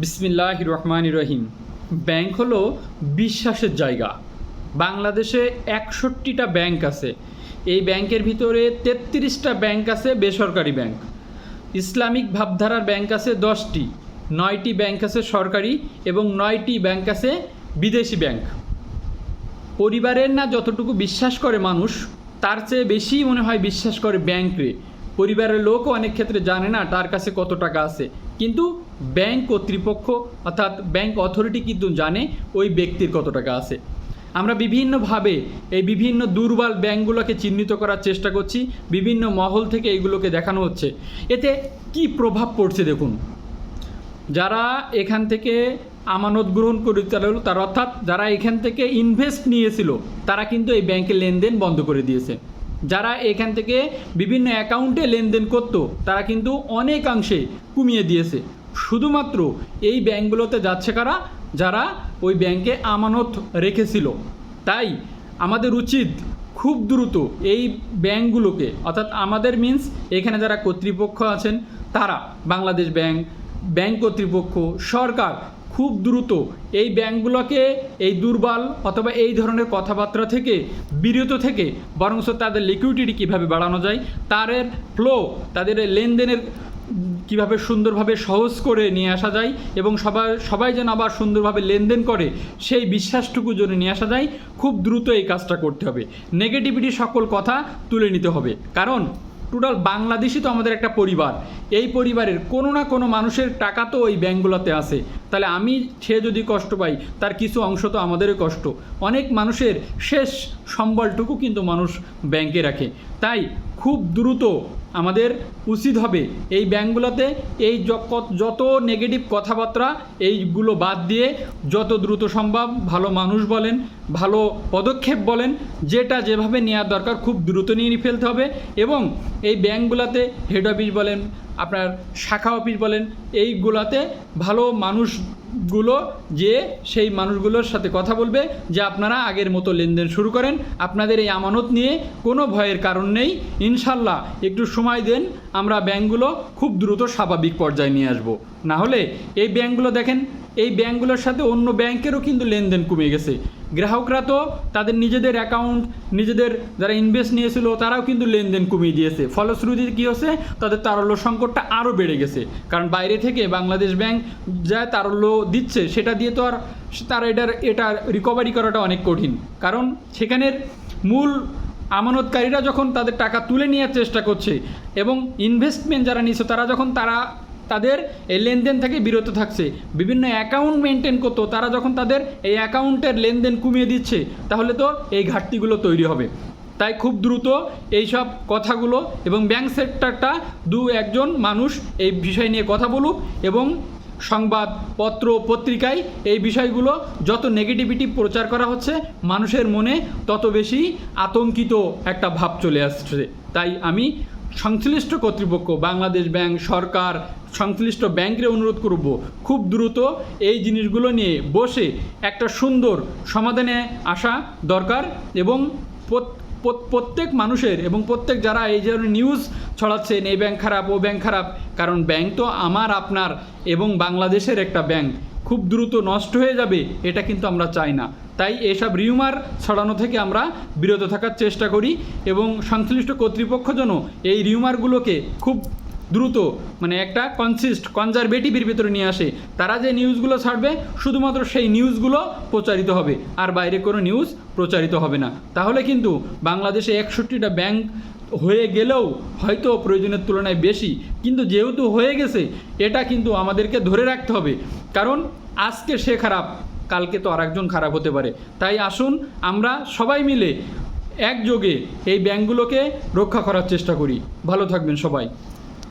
বিসমিল্লাহির রহমানির রহিম। ব্যাংক হলো বিশ্বাসের জায়গা। বাংলাদেশে 61টা ব্যাংক আছে। এই ব্যাংকের ভিতরে 33টা ব্যাংক আছে বেসরকারি ব্যাংক। ইসলামিক ভাবধারার ব্যাংক আছে 10টি, 9টি ব্যাংক আছে সরকারি এবং 9টি ব্যাংক আছে বিদেশি ব্যাংক। পরিবারের না যতটুকু বিশ্বাস করে মানুষ, তার চেয়ে বেশি মনে হয় বিশ্বাস করে ব্যাংকে। পরিবারের লোকও অনেক ক্ষেত্রে জানে না তার কাছে কত টাকা আছে, কিন্তু ব্যাংক কর্তৃপক্ষ অর্থাৎ ব্যাংক অথরিটি কিন্তু জানে ওই ব্যক্তির কত টাকা আছে। আমরা বিভিন্নভাবে এই বিভিন্ন দুর্বল ব্যাংকগুলোকে চিহ্নিত করার চেষ্টা করছি, বিভিন্ন মহল থেকে এইগুলোকে দেখানো হচ্ছে। এতে কি প্রভাব পড়ছে দেখুন। যারা এখান থেকে আমানত গ্রহণ করেছিল, তার অর্থাৎ যারা এখান থেকে ইনভেস্ট নিয়েছিল, তারা কিন্তু এই ব্যাংকে লেনদেন বন্ধ করে দিয়েছে। যারা এখান থেকে বিভিন্ন অ্যাকাউন্টে লেনদেন করত, তারা কিন্তু অনেকাংশে কমিয়ে দিয়েছে। শুধুমাত্র এই ব্যাংকগুলোতে যাচ্ছে কারা? যারা ওই ব্যাংকে আমানত রেখেছিল। তাই আমাদের উচিত খুব দ্রুত এই ব্যাংকগুলোকে, অর্থাৎ আমাদের মিন্স এখানে যারা কর্তৃপক্ষ আছেন, তারা বাংলাদেশ ব্যাংক, ব্যাংক কর্তৃপক্ষ, সরকার খুব দ্রুত এই ব্যাংকগুলোকে এই দুর্বল অথবা এই ধরনের কথাবার্তা থেকে বিরত থেকে বরঞ্চ তাদের লিকুইডিটি কীভাবে বাড়ানো যায়, তাদের ফ্লো, তাদের লেনদেনের কীভাবে সুন্দরভাবে সহজ করে নিয়ে আসা যায় এবং সবাই যেন আবার সুন্দরভাবে লেনদেন করে, সেই বিশ্বাসটুকু যেন নিয়ে আসা যায়, খুব দ্রুত এই কাজটা করতে হবে। নেগেটিভিটি সকল কথা তুলে নিতে হবে, কারণ টোটাল বাংলাদেশই তো আমাদের একটা পরিবার। এই পরিবারের কোনো না কোনো মানুষের টাকা তো ওই ব্যাংকগুলোতে আছে। তাহলে সে যদি কষ্ট পাই, তার কিছু অংশ তো আমাদেরই কষ্ট। অনেক মানুষের শেষ সম্বলটুকু কিন্তু মানুষ ব্যাংকে রাখে। তাই খুব দ্রুত আমাদের উচিত হবে এই ব্যাংকগুলোতে এই যত নেগেটিভ কথাবার্তা এইগুলো বাদ দিয়ে যত দ্রুত সম্ভব ভালো মানুষ বলেন, ভালো পদক্ষেপ বলেন, যেটা যেভাবে নেওয়ার দরকার খুব দ্রুত নিয়ে ফেলতে হবে। এবং এই ব্যাংকগুলোতে হেড অফিস বলেন, আপনার শাখা অফিস বলেন, এইগুলাতে ভালো মানুষগুলো যে সেই মানুষগুলোর সাথে কথা বলবে যে আপনারা আগের মতো লেনদেন শুরু করেন, আপনাদের এই আমানত নিয়ে কোনো ভয়ের কারণ নেই, ইনশাল্লাহ একটু সময় দেন, আমরা ব্যাংকগুলো খুব দ্রুত স্বাভাবিক পর্যায়ে নিয়ে আসব। না হলে এই ব্যাংকগুলো দেখেন, এই ব্যাংকগুলোর সাথে অন্য ব্যাংকেরও কিন্তু লেনদেন কমে গেছে। গ্রাহকরা তো তাদের নিজেদের অ্যাকাউন্ট, নিজেদের যারা ইনভেস্ট নিয়েছিল, তারাও কিন্তু লেনদেন কমিয়ে দিয়েছে। ফলশ্রুতিতে কী হচ্ছে, তাদের তারল্য সংকটটা আরও বেড়ে গেছে। কারণ বাইরে থেকে বাংলাদেশ ব্যাংক যা তারল্য দিচ্ছে, সেটা দিয়ে তো আর তারা এটা রিকভারি করাটা অনেক কঠিন। কারণ সেখানের মূল আমানতকারীরা যখন তাদের টাকা তুলে নেওয়ার চেষ্টা করছে এবং ইনভেস্টমেন্ট যারা নিচ্ছে, তারা যখন তাদের এই লেনদেন থেকে বিরত থাকছে, বিভিন্ন অ্যাকাউন্ট মেনটেন করতো, তারা যখন তাদের এই অ্যাকাউন্টের লেনদেন কমিয়ে দিচ্ছে, তাহলে তো এই ঘাটতিগুলো তৈরি হবে। তাই খুব দ্রুত এই সব কথাগুলো এবং ব্যাংক সেক্টরটা একজন মানুষ এই বিষয় নিয়ে কথা বলুক এবং সংবাদপত্র পত্রিকায় এই বিষয়গুলো যত নেগেটিভিটি প্রচার করা হচ্ছে, মানুষের মনে তত বেশি আতঙ্কিত একটা ভাব চলে আসছে। তাই আমি সংশ্লিষ্ট কর্তৃপক্ষ, বাংলাদেশ ব্যাংক, সরকার, সংশ্লিষ্ট ব্যাংকের অনুরোধ করব, খুব দ্রুত এই জিনিসগুলো নিয়ে বসে একটা সুন্দর সমাধানে আসা দরকার। এবং প্রত্যেক মানুষের এবং প্রত্যেক যারা এই ধরনের নিউজ ছড়াচ্ছেন এই ব্যাংক খারাপ, ও ব্যাংক খারাপ, কারণ ব্যাংক তো আমার, আপনার এবং বাংলাদেশের একটা ব্যাংক খুব দ্রুত নষ্ট হয়ে যাবে, এটা কিন্তু আমরা চাই না। তাই এসব রিউমার ছড়ানো থেকে আমরা বিরত থাকার চেষ্টা করি এবং সংশ্লিষ্ট কর্তৃপক্ষ যেন এই রিউমারগুলোকে খুব দ্রুত একটা কনজারভেটিভের ভিতরে নিয়ে আসে। তারা যে নিউজগুলো ছাড়বে, শুধুমাত্র সেই নিউজগুলো প্রচারিত হবে, আর বাইরে কোনো নিউজ প্রচারিত হবে না। তাহলে কিন্তু বাংলাদেশে 61টা ব্যাংক হয়ে গেলেও হয়তো প্রয়োজনের তুলনায় বেশি, কিন্তু যেহেতু হয়ে গেছে, এটা কিন্তু আমাদেরকে ধরে রাখতে হবে। কারণ আজকে সে খারাপ, কালকে তো আরেকজন খারাপ হতে পারে। তাই আসুন আমরা সবাই মিলে একযোগে এই ব্যাংকগুলোকে রক্ষা করার চেষ্টা করি। ভালো থাকবেন সবাই।